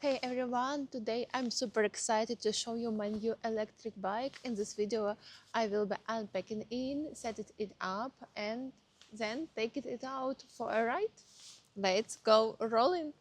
Hey everyone, today I'm super excited to show you my new electric bike. In this video I will be unpacking it, setting it up and then taking it out for a ride. Let's go rolling!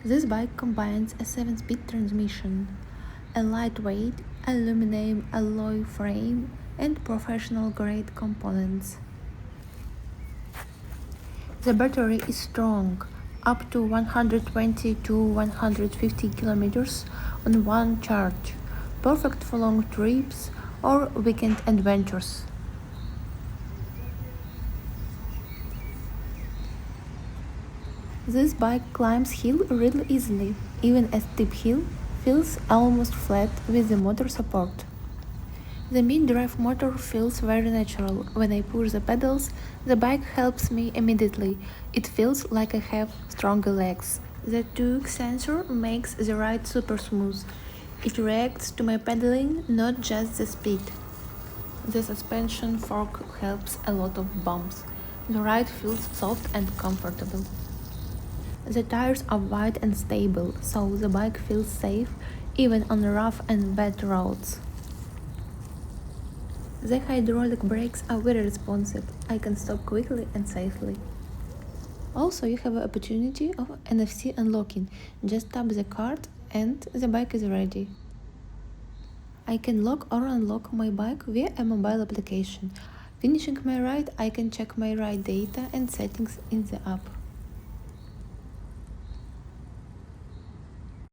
This bike combines a 7-speed transmission, a lightweight aluminum alloy frame, and professional-grade components. The battery is strong, up to 120 to 150 kilometers on one charge, perfect for long trips or weekend adventures. This bike climbs hill really easily, even a steep hill feels almost flat with the motor support. The mid-drive motor feels very natural. When I push the pedals, the bike helps me immediately. It feels like I have stronger legs. The torque sensor makes the ride super smooth. It reacts to my pedaling, not just the speed. The suspension fork helps a lot of bumps. The ride feels soft and comfortable. The tires are wide and stable, so the bike feels safe even on rough and bad roads. The hydraulic brakes are very responsive. I can stop quickly and safely. Also, you have an opportunity of NFC unlocking. Just tap the card and the bike is ready. I can lock or unlock my bike via a mobile application. Finishing my ride, I can check my ride data and settings in the app.